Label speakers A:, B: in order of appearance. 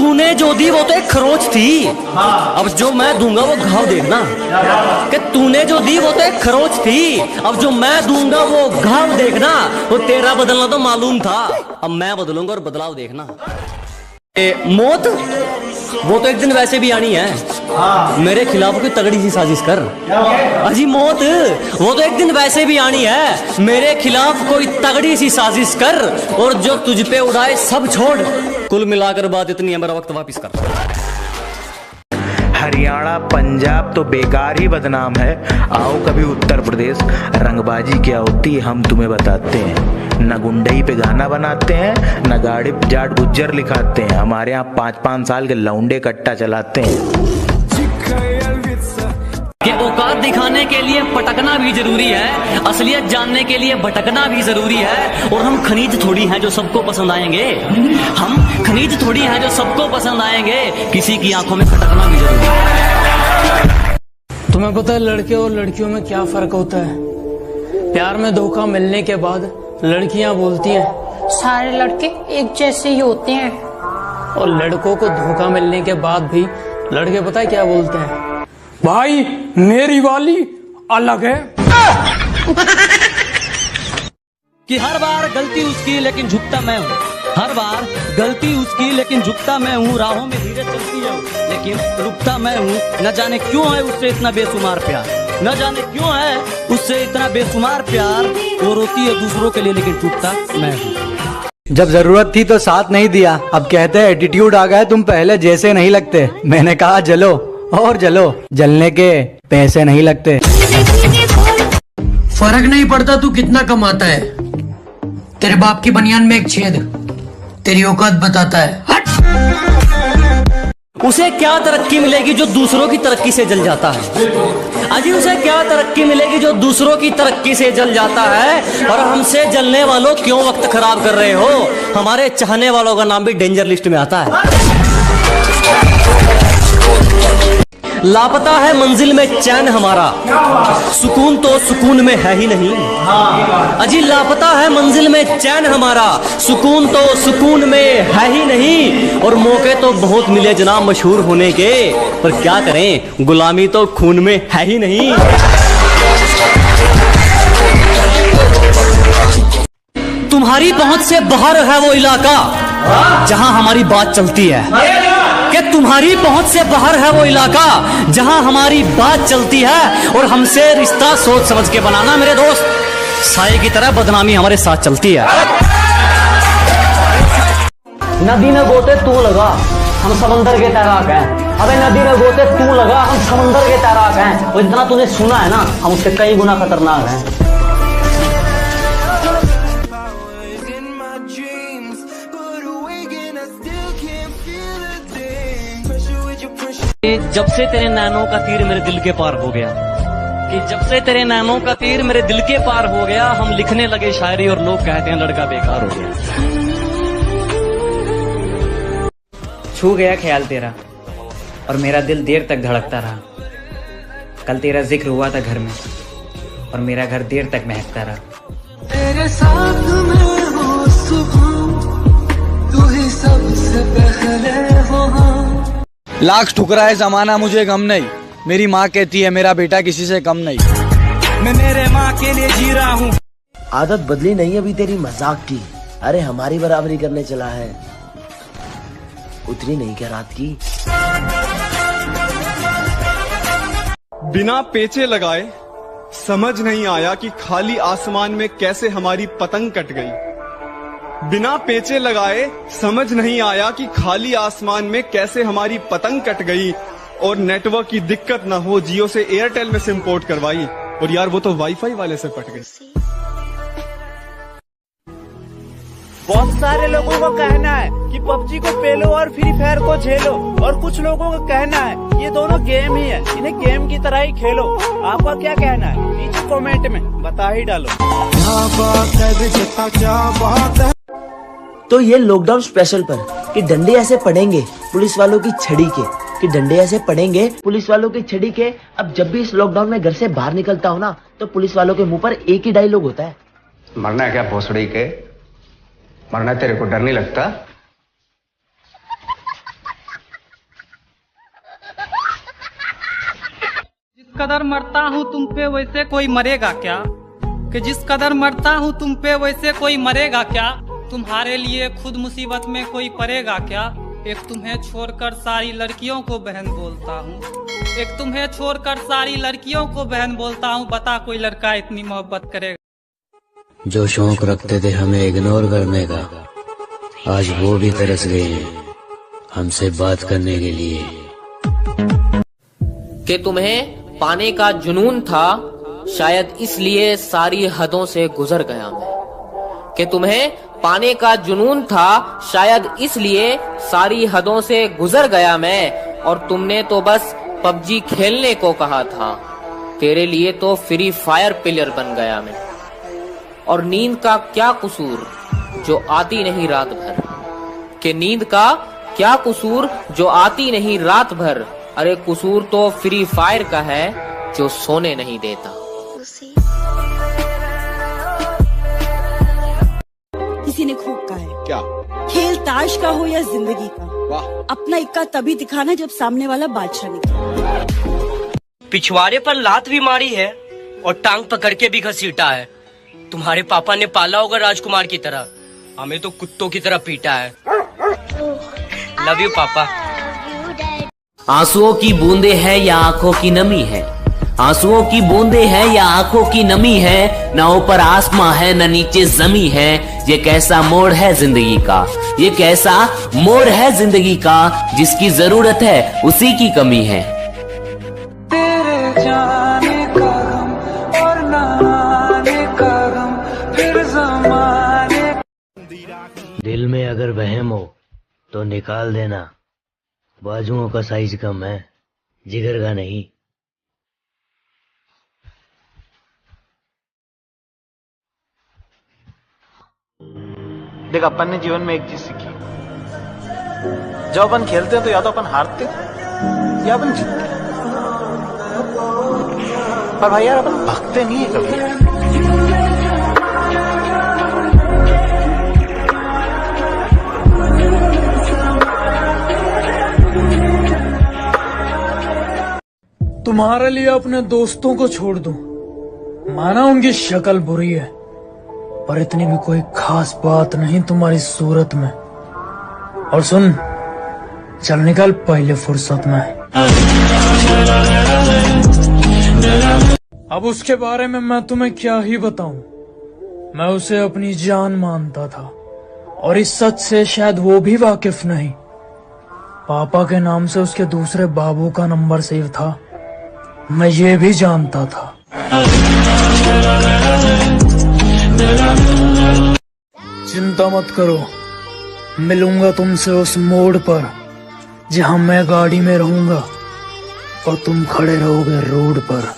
A: तूने जो दी वो तो एक खरोच थी, अब जो मैं दूंगा वो घाव देखना। कि तूने जो दी वो तो एक खरोच थी, अब जो मैं दूंगा वो घाव देखना। वो तेरा बदलना तो मालूम था, अब मैं बदलूंगा और बदलाव देखना। मौत वो तो एक दिन वैसे भी आनी है, मेरे खिलाफ कोई तगड़ी सी साजिश कर। अजी मौत वो तो एक दिन वैसे भी आनी है, मेरे खिलाफ कोई तगड़ी सी साजिश कर, और जो तुझ पे उड़ाए सब छोड़। कुल मिलाकर बात इतनी है, मेरा वक्त वापिस कर।
B: हरियाणा पंजाब तो बेकार ही बदनाम है, आओ कभी उत्तर प्रदेश, रंगबाजी क्या होती है हम तुम्हें बताते हैं। न गुंडई पे गाना बनाते हैं, न गाड़ी जाट गुज्जर लिखाते हैं, हमारे यहाँ 5-5 साल के लौंडे कट्टा चलाते हैं।
A: कि औकात दिखाने के लिए पटकना भी जरूरी है, असलियत जानने के लिए भटकना भी जरूरी है। और हम खनीज थोड़ी हैं जो सबको पसंद आएंगे, हम खनीज थोड़ी हैं जो सबको पसंद आएंगे, किसी की आंखों में खटकना भी जरूरी है।
C: तुम्हें पता है लड़के और लड़कियों में क्या फर्क होता है? प्यार में धोखा मिलने के बाद लड़कियां बोलती हैं
D: सारे लड़के एक जैसे ही होते हैं,
C: और लड़कों को धोखा मिलने के बाद भी लड़के पता है क्या बोलते हैं? भाई मेरी वाली अलग है।
A: कि हर बार गलती उसकी लेकिन झुकता मैं हूँ, हर बार गलती उसकी लेकिन झुकता मैं हूँ। राहों में धीरे चलती है लेकिन रुकता मैं हूँ। न जाने क्यों है उससे इतना बेशुमार प्यार, न जाने क्यों है उससे इतना बेशुमार प्यार। वो रोती है दूसरों के लिए लेकिन टूटता मैं हूँ।
E: जब जरूरत थी तो साथ नहीं दिया, अब कहते हैं एटीट्यूड आ गया, तुम पहले जैसे नहीं लगते। मैंने कहा जलो और जलो, जलने के पैसे नहीं लगते।
C: फर्क नहीं पड़ता तू कितना कमाता है, तेरे बाप की बनियान में एक छेद तेरी औकात बताता है। हट!
A: उसे क्या तरक्की मिलेगी जो दूसरों की तरक्की से जल जाता है? अजी उसे क्या तरक्की मिलेगी जो दूसरों की तरक्की से जल जाता है? और हमसे जलने वालों क्यों वक्त खराब कर रहे हो? हमारे चाहने वालों का नाम भी डेंजर लिस्ट में आता है। लापता है मंजिल में चैन हमारा, सुकून तो सुकून में है ही नहीं। अजी लापता है मंजिल में चैन हमारा, सुकून तो सुकून में है ही नहीं। और मौके तो बहुत मिले जनाब मशहूर होने के, पर क्या करें गुलामी तो खून में है ही नहीं। तुम्हारी पहुंच से बाहर है वो इलाका जहां हमारी बात चलती है, कि तुम्हारी पहुंच से बाहर है वो इलाका जहां हमारी बात चलती है। और हमसे रिश्ता सोच समझ के बनाना मेरे दोस्त, साए की तरह बदनामी हमारे साथ चलती है। नदी में गोते तू लगा, हम समंदर के तैराक हैं। अबे नदी में गोते तू लगा, हम समंदर के तैराक हैं। और जितना तूने सुना है ना, हम उससे कई गुना खतरनाक हैं। जब से तेरे नैनों का तीर मेरे दिल के पार हो गया, कि जब से तेरे नैनों का तीर मेरे दिल के पार हो गया, हम लिखने लगे शायरी और लोग कहते हैं लड़का बेकार हो गया।
F: छू गया ख्याल तेरा और मेरा दिल देर तक धड़कता रहा। कल तेरा जिक्र हुआ था घर में और मेरा घर देर तक महकता रहा।
G: तेरे साथ में हो सुबह, तू ही सबसे पहले हो।
E: लाख ठुकराए जमाना मुझे गम नहीं, मेरी माँ कहती है मेरा बेटा किसी से कम नहीं।
G: मैं मेरे माँ के लिए जी रहा हूँ।
H: आदत बदली नहीं अभी तेरी मजाक की, अरे हमारी बराबरी करने चला है, उतरी नहीं क्या रात की?
I: बिना पेचे लगाए समझ नहीं आया कि खाली आसमान में कैसे हमारी पतंग कट गई। बिना पेचे लगाए समझ नहीं आया कि खाली आसमान में कैसे हमारी पतंग कट गई। और नेटवर्क की दिक्कत ना हो, जियो से एयरटेल में सिम पोर्ट करवाई, और यार वो तो वाईफाई वाले से पट गई।
J: बहुत सारे लोगों को कहना है कि पबजी को पेलो और फ्री फायर को झेलो, और कुछ लोगों को कहना है ये दोनों गेम ही है, इन्हें गेम की तरह ही खेलो। आपका क्या कहना है? नीचे कमेंट में बता ही डालो। क्या बात है, क्या बात है।
H: तो ये लॉकडाउन स्पेशल पर कि डंडे ऐसे पड़ेंगे पुलिस वालों की छड़ी के, कि डंडे ऐसे पड़ेंगे पुलिस वालों की छड़ी के। अब जब भी इस लॉकडाउन में घर से बाहर निकलता हो ना, तो पुलिस वालों के मुंह पर एक ही डायलॉग होता है,
K: मरना है क्या भोसड़ी के, मरना तेरे को डर नहीं लगता? कदर मरता हूँ तुम पे वैसे कोई मरेगा क्या, कि जिस कदर मरता हूँ तुम पे वैसे कोई मरेगा क्या, तुम्हारे लिए खुद मुसीबत में कोई पड़ेगा क्या। एक तुम्हें छोड़कर सारी लड़कियों को बहन बोलता हूँ, एक तुम्हें छोड़कर सारी लड़कियों को बहन बोलता हूँ, बता कोई लड़का इतनी मोहब्बत करेगा।
L: जो शौक रखते थे हमें इग्नोर करने का, आज वो भी तरस गए हैं हमसे बात करने के लिए।
M: कि तुम्हें पाने का जुनून था, शायद इसलिए सारी हदों से गुजर गया मैं। कि तुम्हें पाने का जुनून था, शायद इसलिए सारी हदों से गुजर गया मैं। और तुमने तो बस पबजी खेलने को कहा था, तेरे लिए तो फ्री फायर प्लेयर बन गया मैं। और नींद का क्या कसूर जो आती नहीं रात भर, कि नींद का क्या कसूर जो आती नहीं रात भर। अरे कसूर तो फ्री फायर का है जो सोने नहीं देता।
N: किसी ने खूब कहा है,
I: क्या
N: खेल ताश का हो या जिंदगी का, अपना इक्का तभी दिखाना जब सामने वाला बादशाह निकले।
A: पिछवाड़े पर लात भी मारी है और टांग पकड़ के भी घसीटा है। तुम्हारे पापा ने पाला होगा राजकुमार की तरह, हमें तो कुत्तों की तरह पीटा है। लव यू पापा।
M: आंसुओं की बूंदे है या आंखों की नमी है, आंसुओं की बूंदे है या आंखों की नमी है। न ऊपर आसमां है न नीचे जमी है। ये कैसा मोड़ है जिंदगी का, ये कैसा मोड़ है जिंदगी का, जिसकी जरूरत है उसी की कमी है।
G: तेरे जाने का गम और न आने का गम, फिर ज़माने।
L: दिल में अगर वहम हो तो निकाल देना, बाजुओं का साइज कम है जिगर का नहीं।
B: देख, अपन ने जीवन में एक चीज सीखी, जब अपन खेलते हैं तो या तो अपन हारते या अपन जीतते हैं, पर भाई यार अपन भागते नहीं है कभी।
C: तुम्हारे लिए अपने दोस्तों को छोड़ दूं, माना उनकी शक्ल बुरी है, पर इतनी भी कोई खास बात नहीं तुम्हारी सूरत में। और सुन, चल निकल पहले फुर्सत में। अब उसके बारे में मैं तुम्हें क्या ही बताऊं, मैं उसे अपनी जान मानता था और इस सच से शायद वो भी वाकिफ नहीं। पापा के नाम से उसके दूसरे बाबू का नंबर सेव था, मैं ये भी जानता था। चिंता मत करो, मिलूंगा तुमसे उस मोड़ पर जहां मैं गाड़ी में रहूंगा और तुम खड़े रहोगे रोड पर।